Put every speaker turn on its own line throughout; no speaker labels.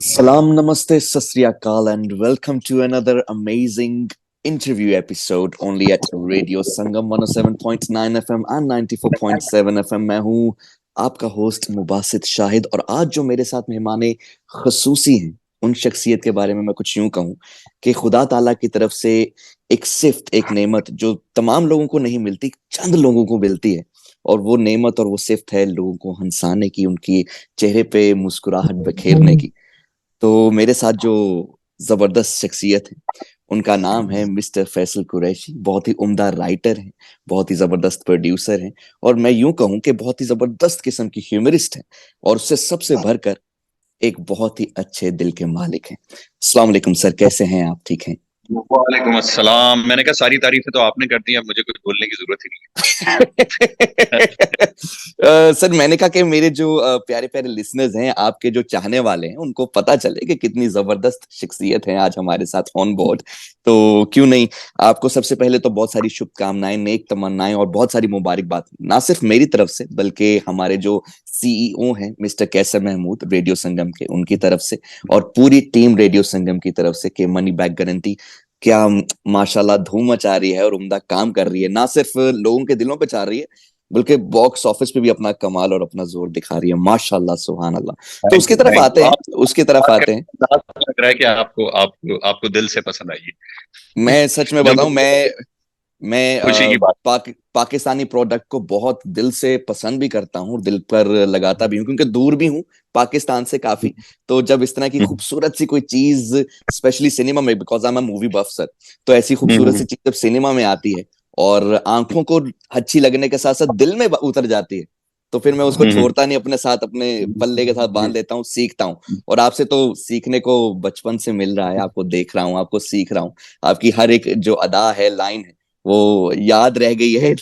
Salam, namaste, sat sri akal, and welcome to another amazing interview episode only at Radio Sangam 107.9 FM and 94.7 FM. मैं हूँ आपका host Mubasit Shahid और आज जो मेरे साथ मेहमान खसूसी हैं उन शख्सियत के बारे में मैं कुछ यूं कहूँ कि खुदा ताला की तरफ से एक सिफ्त एक नेमत जो तमाम लोगों को नहीं मिलती, चंद लोगों को मिलती है। और वो नेमत और वो सिफ्त है लोगों को हंसाने की, उनकी चेहरे पे मुस्कुराहट बिखेरने की। तो मेरे साथ जो जबरदस्त शख्सियत है उनका नाम है मिस्टर फैसल कुरैशी। बहुत ही उम्दा राइटर हैं, बहुत ही जबरदस्त प्रोड्यूसर हैं और मैं यूं कहूं कि बहुत ही जबरदस्त किस्म की ह्यूमरिस्ट हैं और उससे सबसे भरकर एक बहुत ही अच्छे दिल के मालिक हैं। अस्सलाम वालेकुम सर, कैसे हैं आप? ठीक हैं?
वालेकुम अस्सलाम। मैंने कहा सारी तारीफें तो आपने कर दी, अब मुझे कुछ बोलने की जरूरत ही नहीं है।
सर मैंने कहा कि मेरे जो प्यारे प्यारे लिसनर्स हैं, आपके जो चाहने वाले हैं, उनको पता चले कि कितनी जबरदस्त शख्सियत है आज हमारे साथ ऑन बोर्ड। तो क्यों नहीं, आपको सबसे पहले तो बहुत सारी शुभकामनाएं, नेक तमन्नाएं और बहुत सारी मुबारकबाद, ना सिर्फ मेरी तरफ से बल्कि हमारे जो सीईओ हैं मिस्टर कैसर महमूद रेडियो संगम के, उनकी तरफ से और पूरी टीम रेडियो संगम की तरफ से कि मनी बैक गारंटी क्या माशाल्लाह धूम मचा रही है और उम्दा काम कर रही है, ना सिर्फ लोगों के दिलों पे चाह रही है बल्कि बॉक्स ऑफिस पे भी अपना कमाल और अपना जोर दिखा रही है। माशाल्लाह, सुभान अल्लाह। तो
थैंक
उसकी
यू,
तरफ
थैंक
आते
यू।
हैं,
आप
उसकी तरफ
बात
आते हैं।
करके अंदाज लग रहा है कि आपको दिल से पसंद आई है।
मैं सच में
जो
बताऊं,
मुझे
मैं
खुशी की बात।
पाकिस्तानी प्रोडक्ट को बहुत दिल से पसंद भी करता हूँ, दिल पर लगाता भी हूँ क्योंकि दूर भी हूँ पाकिस्तान से काफी। तो जब इस तरह की खूबसूरत सी कोई चीज, स्पेशली सिनेमा में, because I am movie buff sir, तो ऐसी खूबसूरत सी चीज जब सिनेमा में आती है और आंखों को अच्छी लगने के साथ साथ दिल में उतर जाती है, तो फिर मैं उसको छोड़ता नहीं, अपने साथ अपने पल्ले के साथ बांध लेता हूँ, सीखता हूँ। और आपसे तो सीखने को बचपन से मिल रहा है, आपको देख रहा हूँ, आपको सीख रहा हूँ। आपकी हर एक जो अदा है, लाइन है, वो याद रह गई है।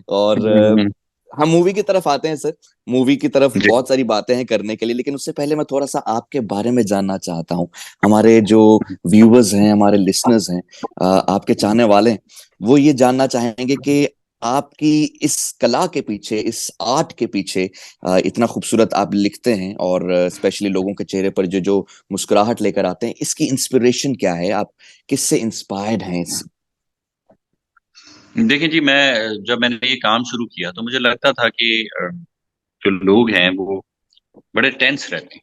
और हम मूवी की तरफ आते हैं सर। मूवी की तरफ
जी।
बहुत सारी बातें हैं करने के लिए, लेकिन उससे पहले मैं थोड़ा सा आपके बारे में जानना चाहता हूँ। हमारे जो व्यूअर्स हैं, हमारे लिसनर्स हैं, आपके चाहने वाले हैं, वो ये जानना चाहेंगे कि आपकी इस कला के पीछे, इस आर्ट के पीछे, इतना खूबसूरत आप लिखते हैं और स्पेशली लोगों के चेहरे पर जो जो मुस्कुराहट लेकर आते हैं, इसकी इंस्पिरेशन क्या है? आप किससे इंस्पायर्ड हैं इस?
देखिए जी, मैं जब मैंने ये काम शुरू किया तो मुझे लगता था कि जो लोग हैं वो बड़े टेंस रहते हैं।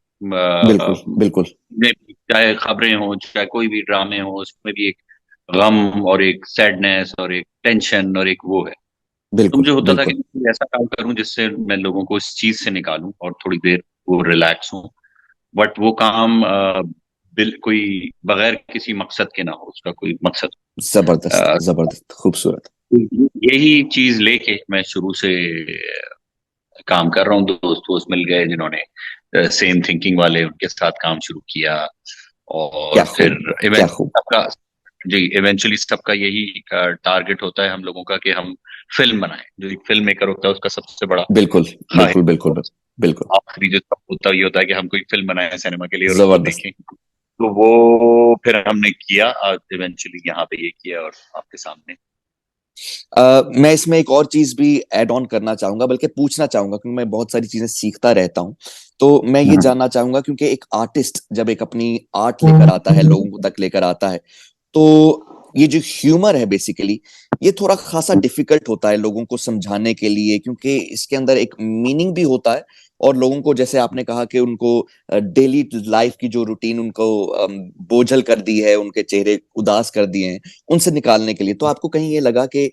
बिल्कुल बिल्कुल।
चाहे खबरें हो, चाहे कोई भी ड्रामे हो, उसमें भी एक गम और एक सैडनेस और एक टेंशन और एक वो है। तो
बिल्कुल
मुझे होता था कि
बिल्कुल।
मैं कोई ऐसा काम करूं जिससे मैं लोगों को इस चीज से निकालूं और थोड़ी देर वो रिलैक्स हो। बट वो काम कोई बगैर किसी मकसद के ना हो, उसका कोई मकसद
जबरदस्त
हो।
जबरदस्त, खूबसूरत।
यही चीज लेके मैं शुरू से काम कर रहा हूँ। दोस्त दोस्त मिल गए जिन्होंने सेम थिंकिंग वाले, उनके साथ काम शुरू किया।
क्या
और फिर
खूब, क्या
इवेंचुअली
खूब।
सबका जी इवेंचुअली सबका यही टारगेट होता है हम लोगों का कि हम फिल्म बनाएं। जो एक फिल्म मेकर होता है उसका सबसे बड़ा
बिल्कुल बिल्कुल बिल्कुल
ख्वाहिश,
बिल्कुल।
आखिरी जो सब होता है ये होता है कि हम कोई फिल्म बनाएं सिनेमा के लिए और उसको
जबरदस्त।
देखें। तो वो फिर हमने किया, आज इवेंचुअली यहाँ पे ये किया और आपके सामने।
मैं इसमें एक और चीज भी ऐड ऑन करना चाहूंगा, बल्कि पूछना चाहूंगा, क्योंकि मैं बहुत सारी चीजें सीखता रहता हूँ। तो मैं ये जानना चाहूंगा, क्योंकि एक आर्टिस्ट जब एक अपनी आर्ट लेकर आता है, लोगों तक लेकर आता है, तो ये जो ह्यूमर है बेसिकली, ये थोड़ा खासा डिफिकल्ट होता है लोगों को समझाने के लिए, क्योंकि इसके अंदर एक मीनिंग भी होता है और लोगों को, जैसे आपने कहा कि उनको डेली लाइफ की जो रूटीन उनको बोझल कर दी है, उनके चेहरे उदास कर दिए हैं, उनसे निकालने के लिए। तो आपको कहीं ये लगा कि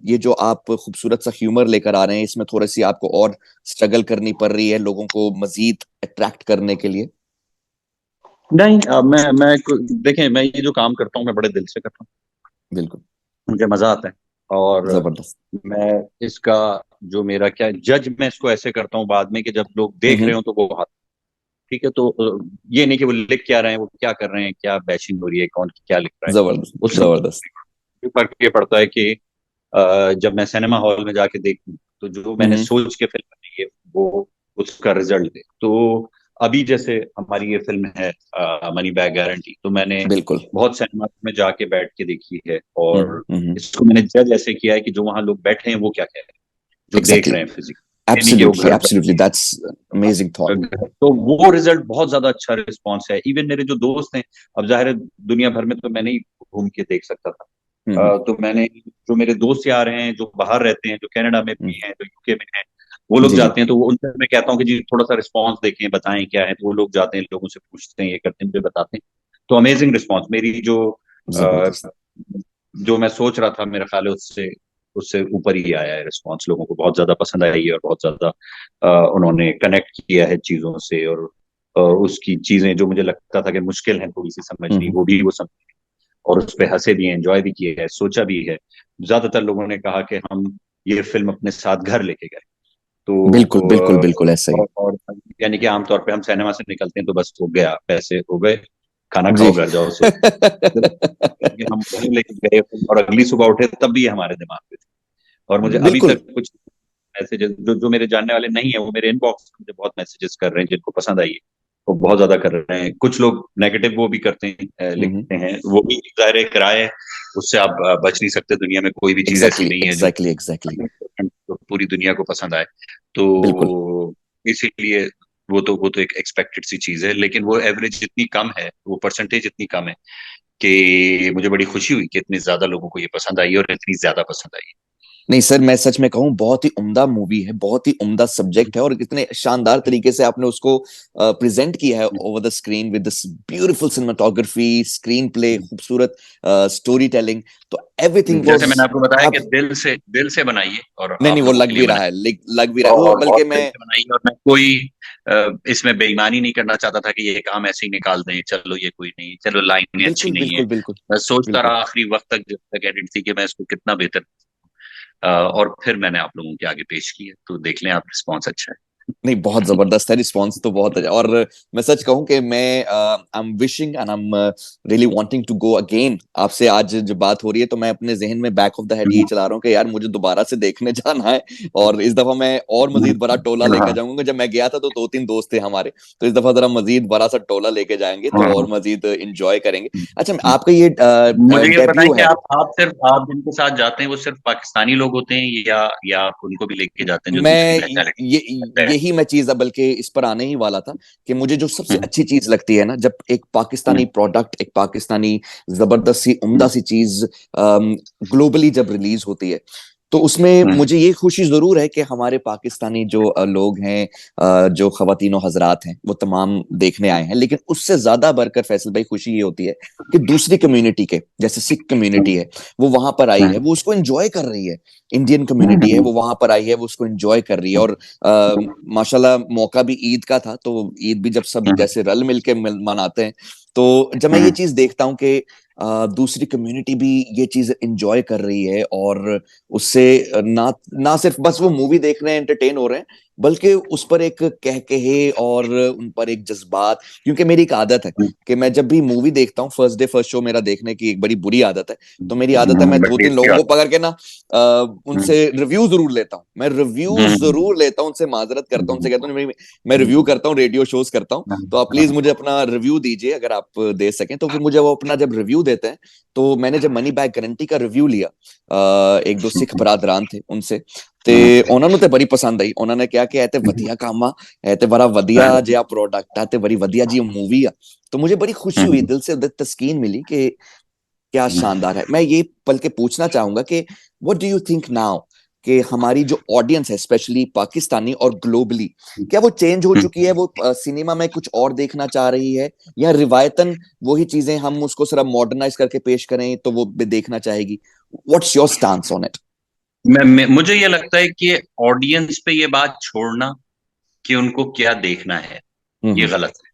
ये जो आप खूबसूरत सा ह्यूमर लेकर आ रहे हैं, इसमें थोड़ी सी आपको और स्ट्रगल करनी पड़ रही है लोगों को मजीद अट्रैक्ट करने के लिए?
नहीं, देखें, मैं ये जो काम करता हूँ मैं बड़े दिल से करता हूँ।
बिल्कुल।
मुझे मजा आता है। और
जबरदस्त।
मैं इसका जो मेरा क्या जज मैं इसको ऐसे करता हूँ बाद में कि जब लोग देख
हम्म।
रहे हो तो वो हाथ ठीक है। तो ये नहीं कि वो लिख क्या रहे हैं, वो क्या कर रहे हैं, क्या बैशिंग हो रही है, कौन क्या लिख रहा है।
जबरदस्त
उससे
जबरदस्त।
फर्क ये पड़ता है कि जब मैं सिनेमा हॉल में जाके देखूं तो जो मैंने
हम्म।
सोच के फिल्म बनाई है वो उसका रिजल्ट दे। तो अभी जैसे हमारी ये फिल्म है मनी बैग गारंटी, तो मैंने
बिल्कुल।
बहुत सिनेमा में जाके बैठ के देखी है और
हम्म।
इसको मैंने जज ऐसे किया है कि जो वहां लोग बैठे हैं वो क्या कह रहे हैं, जो देख
एग्जैक्टली।
रहे हैं फिजिक। नहीं कि वो
एब्सोल्युटली
घर
एब्सोल्युटली, दैट्स अमेजिंग थॉट।
तो वो रिजल्ट बहुत ज्यादा अच्छा रिस्पॉन्स है। इवन मेरे जो दोस्त हैं, अब जाहिर है दुनिया भर में तो मैं नहीं घूम के देख सकता था,
हम्म
तो मैंने जो मेरे दोस्त यार हैं जो बाहर रहते हैं, जो कनाडा में
हम्म,
भी हैं, जो यूके में हैं, वो लोग
जी जी,
जाते हैं, तो वो उनसे मैं कहता हूँ कि जी थोड़ा सा रिस्पॉन्स देखें, बताएं क्या है, तो वो लोग जाते हैं, लोगों से पूछते हैं, ये करते हैं, मुझे बताते हैं। तो अमेजिंग रिस्पॉन्स, मेरी अ,
जबरदस्त।
जो मैं सोच रहा था, मेरा ख्याल है उससे उससे ऊपर ही आया है रिस्पॉन्स। लोगों को बहुत ज्यादा पसंद आई है और बहुत ज्यादा उन्होंने कनेक्ट किया है चीजों से, और उसकी चीजें जो मुझे लगता था कि मुश्किल है थोड़ी सी समझनी,
हम्म,
वो भी वो समझ, और उस पर हंसे भी हैं, एंजॉय भी किए है, सोचा भी है। ज्यादातर लोगों ने कहा कि हम ये फिल्म अपने साथ घर लेके गए।
बिल्कुल बिल्कुल
तो
बिल्कुल ऐसा ही।
और यानी कि आमतौर पे हम सिनेमा से निकलते हैं तो बस हो गया, पैसे हो गए, खाना
जी।
खाओ, घर जाओ, सो। लेकिन हम वहीं लेके गए और अगली सुबह उठे तब भी ये हमारे दिमाग में थे। और मुझे अभी
बिल्कुल।
तक कुछ मैसेजेस जो मेरे जानने वाले नहीं है, वो मेरे इनबॉक्स में मुझे बहुत मैसेजेस कर रहे हैं, जिनको पसंद आई है वो बहुत ज्यादा कर रहे हैं। कुछ लोग नेगेटिव वो भी करते हैं,
हम्म,
लिखते हैं, वो भी जाहिर है किराए है, उससे आप बच नहीं सकते। दुनिया में कोई भी चीज ऐसी
एग्जैक्टली
नहीं है जो
एग्जैक्टली एग्जैक्टली।
तो पूरी दुनिया को पसंद आए। तो
बिल्कुल।
इसीलिए वो तो एक एक्सपेक्टेड सी चीज है, लेकिन वो एवरेज इतनी कम है, वो परसेंटेज इतनी कम है कि मुझे बड़ी खुशी हुई कि इतने ज्यादा लोगों को ये पसंद आई और इतनी ज्यादा पसंद आई।
नहीं सर, मैं सच में कहूँ बहुत ही उम्दा मूवी है, बहुत ही उम्दा सब्जेक्ट है, और इतने शानदार तरीके से आपने उसको प्रेजेंट किया है over the screen with this beautiful cinematography, screen play, खूबसूरत स्टोरी टेलिंग। तो एवरीथिंग
जैसे
वाज,
मैंने आपको बताया कि
आप,
दिल से बनाइए और
नहीं नहीं
आप
वो
लोगों
लग
के लिए
भी रहा
बनाइए,
है, लग भी रहा है वो,
और
बल्कि
बहुत
मैं,
दिल से बनाइए। और मैं कोई इसमें बेईमानी नहीं करना चाहता था कि ये काम ऐसे ही निकाल दें, चलो ये कोई नहीं, चलो लाइनें अच्छी
बिल्कुल
नहीं है।
बिल्कुल बिल्कुल
मैं सोचता
बिल्कुल।
रहा आखिरी वक्त तक, जब तक एडिट थी, कि मैं इसको कितना बेहतर और फिर मैंने आप लोगों के आगे पेश किया। तो देख लें आप, रिस्पॉन्स अच्छा
नहीं बहुत जबरदस्त है, रिस्पॉन्स तो बहुत अच्छा। और मैं सच कहूं कि मैं I am wishing and I am really wanting to go again. आपसे आज जो बात हो रही है तो मैं अपने जहन में बैक ऑफ द हेड
है।
यही चला रहा हूँ कि यार मुझे दोबारा से देखने जाना है। और इस दफा मैं और मजीद बड़ा टोला लेकर
हाँ
जाऊंगा। जब मैं गया था तो दो तीन दोस्त थे हमारे, तो इस दफा जरा मजीद बड़ा सा टोला लेके जाएंगे तो और
हाँ।
मजीद इंजॉय करेंगे। अच्छा, आपका ये
मुझे ये बताएं
डेब्यू
कि
है।
आप सिर्फ आप जिनके साथ जाते हैं वो सिर्फ पाकिस्तानी लोग होते हैं, या आप उनको भी लेके जाते हैं जो दूसरी
मैं ये
नेशनैलिटी है?
यही मैं चीज बल्कि इस पर आने ही वाला था कि मुझे जो सबसे
हम्म,
अच्छी चीज लगती है ना, जब एक पाकिस्तानी
हम्म,
प्रोडक्ट, एक पाकिस्तानी जबरदस्त सी उम्दा
हम्म,
सी चीज ग्लोबली जब रिलीज होती है, तो उसमें
हम्म,
मुझे ये खुशी जरूर है कि हमारे पाकिस्तानी जो लोग हैं, जो खवातीनो हजरात हैं, वो तमाम देखने आए हैं। लेकिन उससे ज्यादा बढ़कर फैसल भाई खुशी ये होती है कि दूसरी कम्युनिटी के, जैसे सिख कम्युनिटी है, वो वहां पर आई है, वो उसको एंजॉय कर रही है। इंडियन कम्युनिटी है,
हम्म,
वो वहां पर आई है, वो उसको एंजॉय कर रही है। और माशाल्लाह मौका भी ईद का था, तो ईद भी जब सब
हम्म,
जैसे रल मिल के मनाते हैं, तो जब मैं ये
हम्म,
चीज देखता हूँ कि दूसरी कम्युनिटी भी ये चीज एंजॉय कर रही है, और उससे ना ना सिर्फ बस वो मूवी देख रहे हैं, एंटरटेन हो रहे हैं, बल्कि उस पर एक कह कहे और उन पर एक जज्बात। क्योंकि मेरी एक आदत है कि मैं जब भी मूवी देखता हूँ, फर्स्ट डे फर्स्ट शो मेरा देखने की एक बड़ी बुरी आदत है। तो मेरी आदत है मैं दो
बड़ी
तीन
अच्छी
लोगों
बात।
को पकड़ के ना
हम्म,
उनसे रिव्यू जरूर लेता हूँ, मैं रिव्यू
हम्म,
जरूर लेता हूँ, उनसे माजरत करता हूँ, उनसे कहता हूँ मैं रिव्यू
हम्म,
करता हूँ, रेडियो शोज करता हूँ, तो आप प्लीज मुझे अपना रिव्यू दीजिए अगर आप दे सकें। तो फिर मुझे वो अपना जब रिव्यू देते हैं, तो मैंने जब मनी बैक गारंटी का रिव्यू लिया, एक दो सिख बरादरान थे उनसे, ਤੇ ਉਹਨਾਂ ਨੂੰ ਤੇ ਬੜੀ ਪਸੰਦ ਆਈ। ਉਹਨਾਂ ਨੇ ਕਿਹਾ ਕਿ ਇਹ ਤੇ ਵਧੀਆ ਕੰਮ ਆ, ਇਹ ਤੇ बड़ा ਵਧੀਆ ਜਿਹਾ प्रोडक्ट ਆ, ਤੇ बड़ी ਵਧੀਆ जी मूवी आ। तो मुझे बड़ी खुशी हुई, दिल से उधर तस्कीन मिली कि क्या शानदार है। मैं ये बल्कि पूछना चाहूंगा कि what do you think now, कि हमारी जो ऑडियंस है स्पेशली पाकिस्तानी और ग्लोबली, क्या वो चेंज हो चुकी है? वो सिनेमा में कुछ और देखना चाह रही है, या रिवायतन वही चीजें हम उसको सिर्फ मॉडर्नाइज करके पेश करें तो वो भी देखना चाहेगी? What's your stance on it?
मुझे ये लगता है कि ऑडियंस पे ये बात छोड़ना कि उनको क्या देखना है, ये
हम्म
गलत है।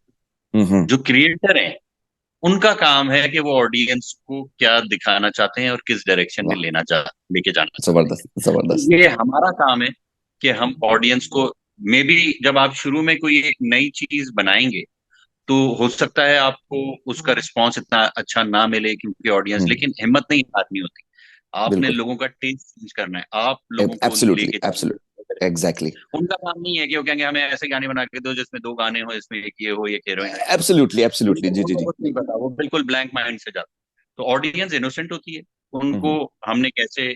हम्म,
जो क्रिएटर हैं उनका काम है कि वो ऑडियंस को क्या दिखाना चाहते हैं और किस डायरेक्शन में
वाह,
लेके जाना चाहते हैं।
जबरदस्त जबरदस्त।
तो ये हमारा काम है कि हम ऑडियंस को, मे बी जब आप शुरू में कोई एक नई चीज बनाएंगे तो हो सकता है आपको उसका रिस्पॉन्स इतना अच्छा ना मिले, क्योंकि ऑडियंस,
हम्म,
लेकिन हिम्मत नहीं हारनी होती। आपने
बिल्कुल,
लोगों का टेस्ट चेंज करना है, आप लोगों को
एब्सोल्युटली
लेके जाना
एब्सोल्युटली,
है।
एग्जैक्टली,
उनका काम नहीं है कि वो कहेंगे हमें ऐसे गाने बना के दो जिसमें दो गाने हो, इसमें एक ये हो, एक हीरोइन हो, एक हीरो
एब्सोल्युटली
हो।
एब्सोल्युटली, जी
उनको
जी
तो
जी।
कुछ नहीं पता, वो बिल्कुल ब्लैंक माइंड से जाते हैं। तो ऑडियंस इनोसेंट होती है, उनको
हम्म
हमने कैसे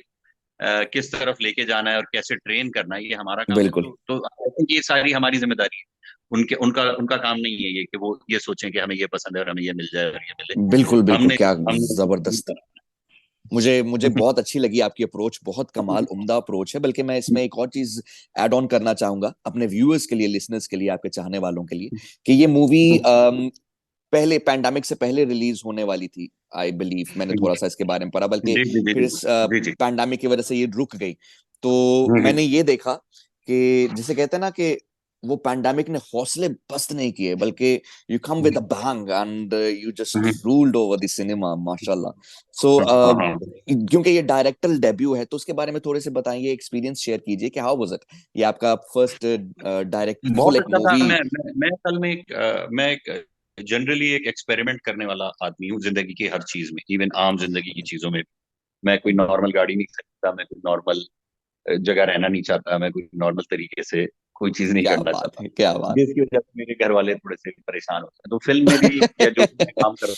किस तरफ लेके जाना है और कैसे ट्रेन करना है, ये हमारा काम है।
बिल्कुल
तो I think ये सारी हमारी जिम्मेदारी है। उनके उनका उनका काम नहीं है ये कि वो ये सोचें कि हमें ये पसंद है और हमें ये मिल जाए और ये मिले।
बिल्कुल बिल्कुल,
हमने
क्या
हमने
जबरदस्त। मुझे मुझे
करना
बहुत अच्छी लगी आपकी अप्रोच, बहुत कमाल उम्दा अप्रोच है। बल्कि मैं इसमें एक और चीज ऐड ऑन करना चाहूंगा अपने व्यूअर्स के लिए, लिसनर्स के लिए, आपके चाहने वालों के लिए, कि ये मूवी पहले पैंडेमिक से पहले रिलीज होने वाली थी, आई बिलीव। मैंने थोड़ा सा इसके बारे में पढ़ा, बल्कि
जी जी जी
फिर
जी
इस
जी जी।
पैंडेमिक की वजह से ये रुक गई। तो
हम्म,
मैंने ये देखा कि जिसे कहते हैं ना कि वो पैंडेमिक ने हौसले पस्त नहीं किए, बल्कि you come with a bang and you just
hmm,
ruled over the cinema, माशाल्लाह। सो
हाँ हाँ।
क्योंकि ये डायरेक्टर डेब्यू है, तो उसके बारे में थोड़े से बताइए, एक्सपीरियंस शेयर कीजिए कि हाउ वाज इट, ये आपका फर्स्ट डायरेक्ट फुल
बहुत
एक
अच्छा था।
मूवी।
मैं असल में मैं एक जनरली एक एक्सपेरिमेंट करने वाला आदमी हूँ जिंदगी की हर चीज में, इवन आम जिंदगी की चीजों में। मैं कोई नॉर्मल गाड़ी नहीं खरीदता, मैं कोई नॉर्मल जगह रहना नहीं चाहता, मैं कोई नॉर्मल तरीके से कोई चीज नहीं
क्या
करना
बात
चाहता,
है, क्या बात।
जिसकी वजह से मेरे घर वाले थोड़े से परेशान होते हैं। तो फिल्म में भी या जो भी मैं काम कर रहा हूँ,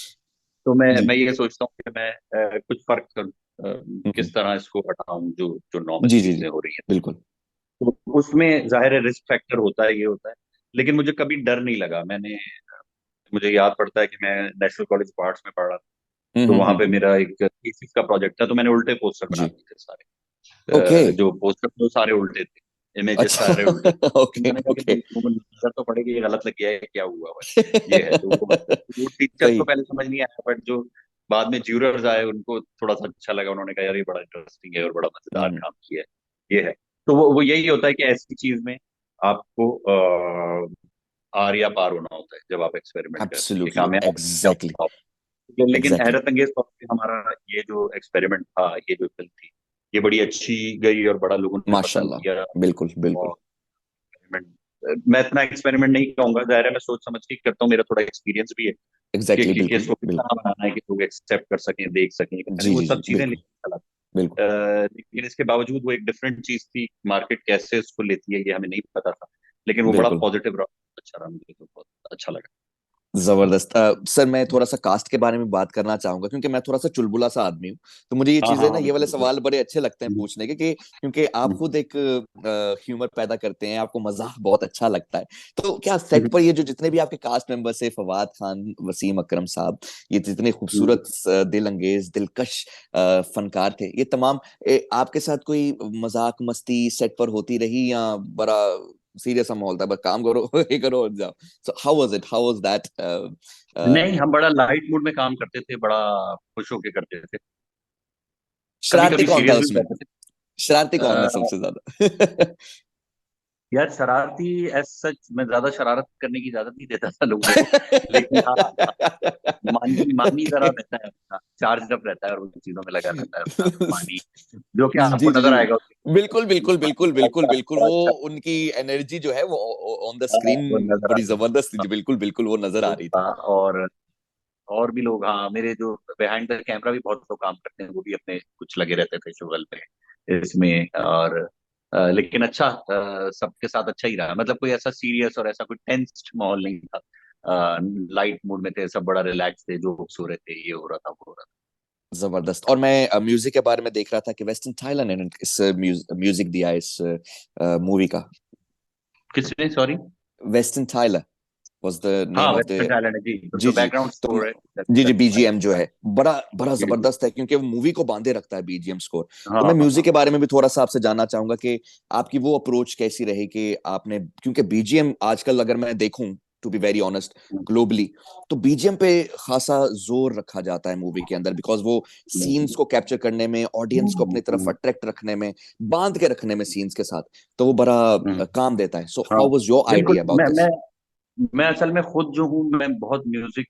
तो
जी।
मैं ये सोचता हूँ कि मैं कुछ फर्क करूँ,
हम्म,
किस तरह इसको हटाऊं जो जो नॉर्मल
जी जी जी,
चीजें हो रही हैं।
बिल्कुल।
तो उसमें जाहिर है रिस्क फैक्टर होता है, ये होता है। लेकिन मुझे कभी डर नहीं लगा। मुझे याद पड़ता है कि मैं नेशनल कॉलेज ऑफ आर्ट्स में पढ़ रहा था। तो वहां पे
हम्म।
मेरा एक थीसिस का प्रोजेक्ट था, तो मैंने उल्टे पोस्टर बना
जी।
दिए थे सारे।
ओके।
जो पोस्टर थे वो सारे उल्टे थे, इमेजेस
अच्छा।
सारे उल्टे थे। तो
ओके
मैंने कहा कि
ओके।
भाई इसको नजर तो पड़ेगी, ये गलत लग गया है, क्या हुआ हुआ है, ये है। तो वो टीचर को
सही।
पहले समझ नहीं आया, बट जो बाद में ज्यूरर्स आए उनको थोड़ा सा अच्छा लगा। उन्होंने कहा यार ये बड़ा इंटरेस्टिंग है और बड़ा मजेदार
हम्म।
काम किया है, ये है। तो वो यही होता है कि ऐसी चीज में आपको आर या पार होना होता है जब आप एक्सपेरिमेंट करते हैं कि
एब्सोल्युटली,
कामयाब क्या
एग्जैक्टली।
होता है। लेकिन
एग्जैक्टली।
हैरत अंगेज तौर पे हमारा ये जो एक्सपेरिमेंट था, ये जो फिल्म थी, ये बड़ी अच्छी गई और बड़ा लोगों ने पसंद
माशाल्लाह।
किया।
बिल्कुल बिल्कुल।
और एक्सपेरिमेंट, मैं इतना एक्सपेरिमेंट नहीं कहूंगा, जाहिर है मैं सोच समझ के करता हूँ, मेरा थोड़ा एक्सपीरियंस भी है
एग्जैक्टली,
कि
बिल्कुल
इसको किस तरह
बिल्कुल।
बनाना है कि लोग एक्सेप्ट कर सकें, देख सकें। मैंने
जी
वो
जी
सब
जी,
चीजें
बिल्कुल
नहीं चला।
बिल्कुल।
लेकिन इसके बावजूद वो एक डिफरेंट चीज थी, मार्केट कैसे उसको लेती है ये हमें नहीं पता था। लेकिन वो बड़ा
बिल्कुल
पॉजिटिव रहा, अच्छा रहा, मुझे तो बहुत अच्छा लगा।
जबरदस्त। सर, मैं थोड़ा सा कास्ट के बारे में बात करना चाहूंगा, क्योंकि मैं थोड़ा सा चुलबुला सा आदमी हूँ। तो मुझे ये
हाँ हाँ
चीजें ना,
हाँ,
ये
बिल्कुल
वाले
बिल्कुल।
सवाल बड़े अच्छे लगते हैं
हम्म,
पूछने के, कि क्योंकि आप
हम्म,
खुद एक ह्यूमर पैदा करते हैं, आपको मजाक बहुत अच्छा लगता है। तो क्या सेट
हम्म,
पर ये जो जितने भी आपके कास्ट मेंबर्स है, फवाद खान, वसीम अकरम साहब, ये जितने
हम्म।
खूबसूरत, दिल अंगेज, दिलकश फनकार थे, ये तमाम आपके साथ कोई मजाक मस्ती सेट पर होती रही, या बड़ा सीरियस सा माहौल था, बस काम करो ये करो और जाओ? So how was it, how was that?
नहीं, हम बड़ा लाइट मूड में काम करते थे, बड़ा खुश होके करते थे। कभी
शरारती
कभी
कौन था
सीरियस भी हो
उसमें?
जाते थे।
शरारती कौन है
अ,
सबसे ज्यादा?
यार शरारती एज सच मैं ज्यादा शरारत करने की इजाजत नहीं देता था लोगों को। लेकिन हाँ, मानी मानी जरा
ओके।
रहता है अपना, चार्ज अप रहता है और उन चीजों में लगा रहता है अपना मानी, जो कि आपको
जी जी
नजर
जी,
आएगा
बिल्कुल बिल्कुल
मानी
बिल्कुल
बड़ा
बिल्कुल
अच्छा
बिल्कुल।
बड़ा
वो
अच्छा।
उनकी एनर्जी जो है वो ऑन द
हाँ,
स्क्रीन
वो नजर
बड़ी
आता
जबरदस्त थी
था।
जी, बिल्कुल बिल्कुल वो नजर आ
तो,
रही थी।
और भी लोग, हाँ, मेरे जो बिहाइंड द कैमरा भी बहुत लोग काम करते हैं, वो भी अपने कुछ लगे रहते थे शुगल पे इसमें। और लेकिन अच्छा, सबके साथ अच्छा ही रहा। मतलब कोई ऐसा सीरियस और ऐसा कोई टेंस्ड माहौल नहीं था। लाइट मूड में थे सब, बड़ा रिलैक्स थे, जोक्स हो रहे थे, ये हो रहा था, वो हो रहा
जबरदस्त। और मैं म्यूजिक के बारे में देख रहा था कि वेस्टर्न थाईलैंड ने इस म्यूजिक दिया है इस मूवी का।
था। किसने, sorry?
Western Thailand was the
हाँ,
name of
western
the.
Talent है जी,
जी
जो
जी।
बैकग्राउंड
तो
स्कोर है
जी जी,
वेस्टर्न
बीजीएम जो है बड़ा बड़ा
वाला।
जबरदस्त है, क्योंकि वो मूवी को बांधे रखता है बीजीएम स्कोर। तो मैं
हाँ
म्यूजिक
हाँ।
के बारे में भी थोड़ा सा आपसे जानना चाहूंगा कि आपकी वो अप्रोच कैसी रही, कि आपने, क्योंकि बीजीएम आजकल अगर मैं देखूं, to be very honest, globally, तो बीजीएम पे खासा जोर रखा जाता है मूवी के अंदर, बिकॉज वो सीन्स को कैप्चर करने में, ऑडियंस को अपनी तरफ अट्रैक्ट रखने में, बांध के रखने में सीन्स के साथ, तो वो बड़ा काम देता है। सो
हाँ
हाउ वाज योर
बिल्कुल।
Idea about this?
मैं असल में खुद जो हूँ, मैं बहुत म्यूजिक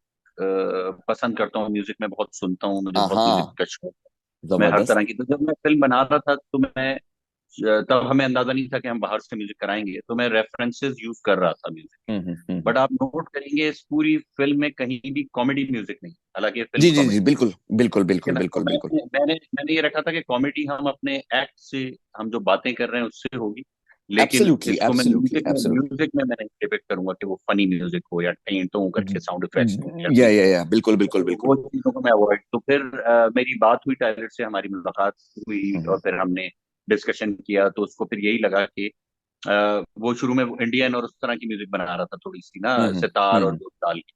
पसंद करता हूँ, म्यूजिक में बहुत सुनता हूँ, मुझे बहुत म्यूजिक
हाँ,
का शौक है। मैं हर
जबरदस्त।
तरह की, तो जब मैं फिल्म बना रहा था तो मैं तब हमें अंदाजा नहीं था कि हम बाहर से म्यूजिक कराएंगे, तो मैं रेफरेंसेस यूज कर रहा था म्यूजिक के।
हम्म।
बट आप नोट करेंगे इस पूरी फिल्म में कहीं भी कॉमेडी म्यूजिक नहीं, हालांकि ये फिल्म
जी जी जी,
कॉमेडी।
बिल्कुल बिल्कुल
ठीक है
बिल्कुल
ना? तो
बिल्कुल बिल्कुल।
मैंने ये रखा था कि कॉमेडी हम अपने एक्ट से, हम जो बातें कर रहे हैं उससे होगी। लेकिन
एब्सोल्युटली,
इसको मैं
एब्सोल्युटली, एब्सोल्युटली।
म्यूजिक में मैं नहीं डिपेक्ट करूंगा कि वो फनी म्यूजिक हो या टों करके साउंड इफेक्ट्स हो या
या बिल्कुल, बिल्कुल,
तो
बिल्कुल।
वो चीजों को मैं अवॉइड। तो फिर मेरी बात हुई टायलर से, हमारी मुलाकात हुई और
हम्म,
फिर हमने डिस्कशन किया, तो उसको फिर यही लगा कि वो शुरू में इंडियन और उस तरह की म्यूजिक बना रहा था, थोड़ी सी ना
हम्म,
सितार और
हम्म,
वो डाल के।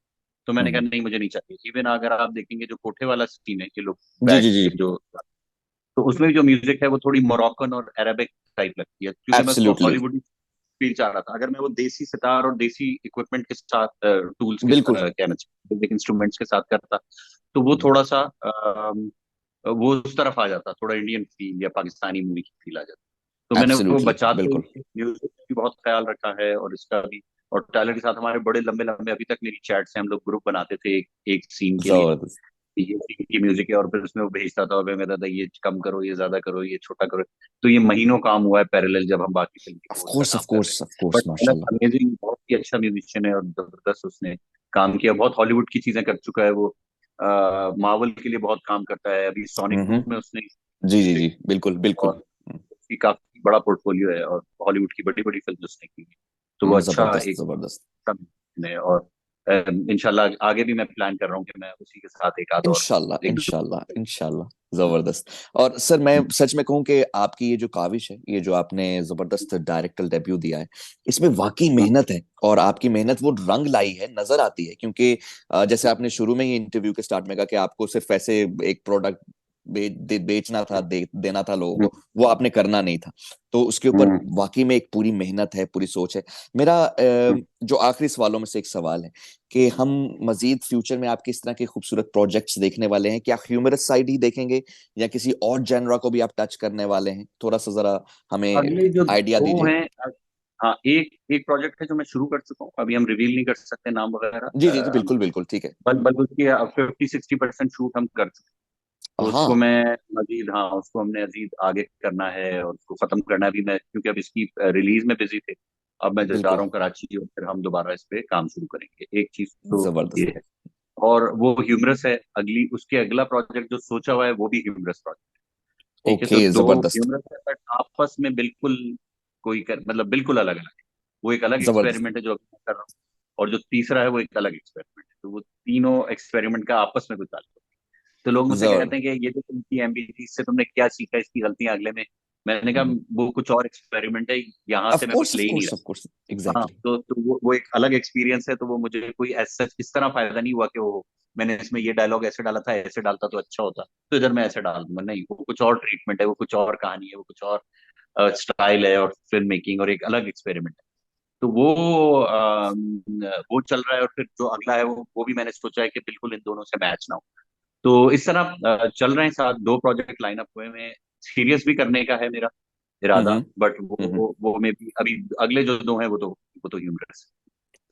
तो मैंने कहा
हम्म।
नहीं, मुझे नहीं चाहिए। इवन अगर आप देखेंगे जो कोठे वाला सीन है कि लोग
जी,
बैठ
जी, जी।
के जो, तो उसमें भी जो म्यूजिक है वो थोड़ी मोरक्कन और अरेबिक टाइप लगती है, क्योंकि मैं उसको
एब्सोल्युटली।
हॉलीवुड फील चाह रहा था। अगर मैं वो देसी सितार और देसी इक्विपमेंट के साथ, टूल्स के
बिल्कुल।
कहना चाहिए, म्यूजिक इंस्ट्रूमेंट्स के साथ करता, तो वो थोड़ा सा वो उस तरफ आ जाता, थोड़ा इंडियन फील या पाकिस्तानी मूवी की फील आ जाती। तो मैंने वो
एब्सोल्युटली,
बचाते
बिल्कुल।
हुए म्यूजिक भी बहुत ख्याल रखा है और इसका भी। और टाइलर के साथ हमारे बड़े लंबे लंबे अभी तक मेरी चैट्स हैं, हम लोग ग्रुप बनाते थे एक सीन के लिए,
जबरदस्त।
ये सीन की म्यूजिक है, और फिर उसमें वो भेजता था और मैं कहता था ये कम करो, ये ज्यादा करो, ये छोटा करो। तो ये महीनों काम हुआ है पैरेलल, जब हम बाकी फिल्म की
ऑफ
कोर्स का
कोर्स,
काम
ऑफ
कर रहे हैं।
कोर्स, ऑफ कोर्स,
बट
माशाल्लाह।
अमेजिंग, बहुत ही अच्छा म्यूजिशियन है और जबरदस्त उसने काम किया, बहुत हॉलीवुड की चीजें कर चुका है वो। मार्वल के लिए बहुत काम करता है, अभी सोनिक
हम्म।
2 में उसने
जी, जी,
म्यूजिक,
जी, बिल्कुल, बिल्कुल।
और उसकी काफी बड़ा पोर्टफोलियो है और हॉलीवुड की बड़ी बड़ी फिल्म उसने की है। तो वो अच्छा
जबरदस्त,
एक
जबरदस्त।
है। और इंशाल्लाह आगे भी मैं प्लान कर रहा हूँ कि मैं उसी के साथ एक आध और,
इंशाल्लाह,
एक दो।
इंशाल्लाह, इंशाल्लाह। जबरदस्त। और सर, मैं सच में कहूं कि आपकी ये जो काविश है, ये जो आपने जबरदस्त डायरेक्टर डेब्यू दिया है, इसमें वाकई मेहनत है, और आपकी मेहनत वो रंग लाई है, नजर आती है। क्योंकि जैसे आपने शुरू में ही इंटरव्यू के स्टार्ट में कहा कि आपको सिर्फ ऐसे एक प्रोडक्ट बेचना था, देना था लोगों को, वो आपने करना नहीं था। तो उसके ऊपर वाकई में एक पूरी मेहनत है, पूरी सोच है। मेरा जो आखिरी सवालों में से एक सवाल है कि हम मजीद फ्यूचर में आपके इस तरह के खूबसूरत प्रोजेक्ट्स देखने वाले हैं क्या? ह्यूमरस साइड ही देखेंगे या किसी और जनरा को भी आप टच करने वाले हैं? थोड़ा सा जरा हमें
अगले जो
आइडिया
दो
दीजिए।
हैं, हाँ, एक एक प्रोजेक्ट है जो मैं शुरू कर चुका हूँ, अभी हम रिवील नहीं कर सकते नाम वगैरह,
जी, जी, जी, बिल्कुल, बिल्कुल, ठीक है।
बल्कि उसकी 50-60% शूट हम कर चुके हैं। तो उसको
हाँ,
मैं मजीद, हाँ, उसको हमने मजीद आगे करना है और उसको खत्म करना है भी। मैं क्योंकि अब इसकी रिलीज में बिजी थे, अब मैं जा रहा
बिल्कुल।
हूँ कराची और फिर हम दोबारा इस पे काम शुरू करेंगे। एक चीज तो ये
जबरदस्त।
है, और वो ह्यूमरस है। अगली उसके अगला प्रोजेक्ट जो सोचा हुआ है वो भी ह्यूमरस प्रोजेक्ट। ठीक है, तो
ओके,
दो
जबरदस्त।
ह्यूमरस है, बट आपस में बिल्कुल मतलब बिल्कुल अलग अलग है। वो एक अलग
जबरदस्त।
एक्सपेरिमेंट है जो अभी मैं कर रहा हूँ, और जो तीसरा है वो एक अलग एक्सपेरिमेंट है। तो वो तीनों एक्सपेरिमेंट का आपस में कुछ ताल्लुक है। तो लोग मुझसे
जबर
कहते हैं कि ये जो तुम की एमबीसी, इससे तुमने क्या सीखा, इसकी गलतियां अगले में। मैंने कहा वो कुछ और एक्सपेरिमेंट है, यहाँ
ऑफ
से मैं कुछ
कोर्स,
ले
ऑफ
ही नहीं
कोर्स,
रहा।
ऑफ कोर्स,
हाँ,
एग्जैक्टली।
तो वो एक अलग एक्सपीरियंस है, तो वो मुझे कोई ऐसा इस तरह फायदा नहीं हुआ कि वो मैंने इसमें ये डायलॉग ऐसे डाला था, ऐसे डालता तो अच्छा होता, तो इधर मैं ऐसे डाल दूंगा। नहीं, वो कुछ और ट्रीटमेंट है, वो कुछ और कहानी है, वो कुछ और स्टाइल है और फिल्म मेकिंग, और एक अलग एक्सपेरिमेंट है। तो वो चल रहा है, और फिर जो अगला है वो भी मैंने सोचा है कि बिल्कुल इन दोनों से मैच ना हो। तो इस तरह चल रहे हैं, साथ दो प्रोजेक्ट लाइन अप हुए हैं। सीरियस भी करने का है मेरा
हम्म,
इरादा, बट
हम्म।
वो में भी अभी अगले जो दो हैं वो तो ह्यूमरस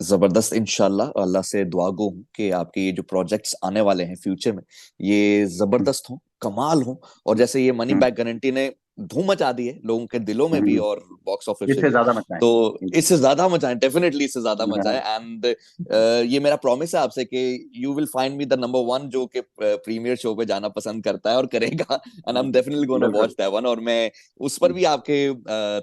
जबरदस्त। इंशाल्लाह अल्लाह से दुआ गो हूं कि आपके ये जो प्रोजेक्ट्स आने वाले हैं फ्यूचर में, ये
है।
जबरदस्त हो, कमाल हो। और जैसे ये मनी बैक गारंटी ने धूम मचा दी है लोगों के दिलों में भी
हम्म,
और बॉक्स ऑफिस पे
इससे
भी,
ज्यादा मचाएं।
तो इससे ज्यादा मचाएं, डेफिनेटली इससे ज्यादा मचाएं।
हाँ,
एंड ये मेरा प्रॉमिस है आपसे कि you will find me the number one जो कि प्रीमियर शो पे जाना पसंद करता है और करेगा। And I am definitely gonna watch
बिल्कुल।
That one. और मैं उस पर भी आपके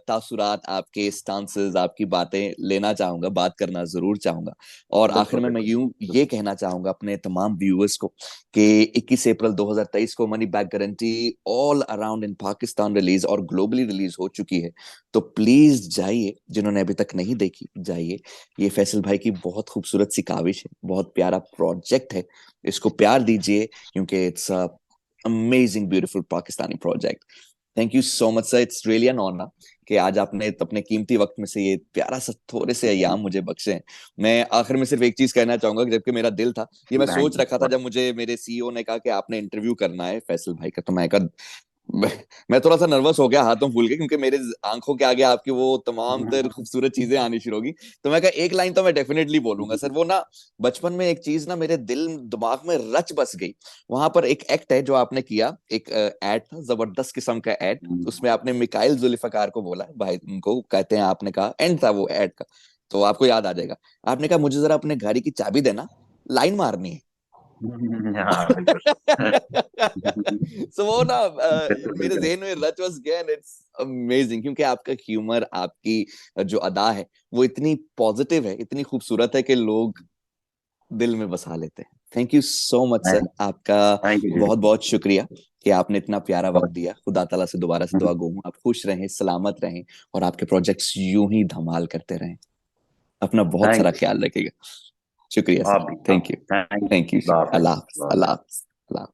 तासुरात, आपके स्टांसेस, आपकी बातें लेना चाहूंगा, बात करना जरूर चाहूंगा। और आखिर
बिल्कुल
में मैं
बिल्कुल
यूं ये कहना चाहूंगा अपने तमाम व्यूअर्स को कि 21 अप्रैल 2023 को money back guarantee all around in Pakistan release और ग्लोबली रिलीज हो चुकी है। तो प्लीज जाइए, जिन्होंने अभी तक नहीं देखी जाइए। ये फैसल भाई की बहुत खूबसूरत सी काविश है, बहुत प्यारा प्रोजेक्ट है। इसको प्यार दीजिए क्योंकि it's amazing beautiful Pakistani project. Thank you so much sir, it's really an honour कि आज आपने अपने कीमती वक्त में से ये प्यारा सा थोड़े से अयाम मुझे बख्शे हैं। मैं आखिर में सिर्फ एक चीज कहना चाहूंगा कि जबकि मेरा दिल था, ये मैं
थैंक
सोच
यू।
रखा था जब मुझे मेरे सीईओ ने कहा कि आपने इंटरव्यू करना है फैसल भाई का, तो मैं कहा मैं मैं थोड़ा सा नर्वस हो गया, हाथों फूल के, क्योंकि मेरे आंखों के आगे आपकी वो तमाम तर खूबसूरत चीजें आनी शुरू होगी। तो मैं कहा एक लाइन तो मैं डेफिनेटली बोलूंगा सर। वो ना बचपन में एक चीज ना मेरे दिल दिमाग में रच बस गई। वहां पर एक एक्ट है जो आपने किया, एक एड था, जबरदस्त किस्म का एड। उसमें आपने मिकाइल जुल्फकार को बोला भाई, उनको कहते हैं, आपने कहा, एंड था वो एड का, तो आपको याद आ जाएगा। आपने कहा मुझे जरा अपने गाड़ी की चाबी देना, लाइन मारनी है।
हाँ बिल्कुल।
सो वो ना
बिल्कुल
मेरे
बिल्कुल।
जहन में रच बस गया एंड इट्स अमेजिंग, क्योंकि आपका ह्यूमर, आपकी जो अदा है वो इतनी पॉजिटिव है, इतनी खूबसूरत है कि लोग दिल में बसा लेते हैं। Thank you so much sir, आपका
थैंक यू
बहुत
जी।
बहुत शुक्रिया कि आपने इतना प्यारा वक्त
बहुत।
दिया। खुदा ताला से दोबारा से दुआ गो हूं आप खुश रहें, सलामत रहें और आपके प्रोजेक्ट्स यूं ही धमाल करते रहें। अपना बहुत
थैंक
सारा
यू।
ख्याल रखिएगा। शुक्रिया
आप
सर,
भी, आप
थैंक यू।
भी। Thank you.
Thank you.
अल्लाह हाफिज।
अल्लाह हाफ़िज़, अल्लाह हाफ़िज़, अल्लाह हाफ़िज़।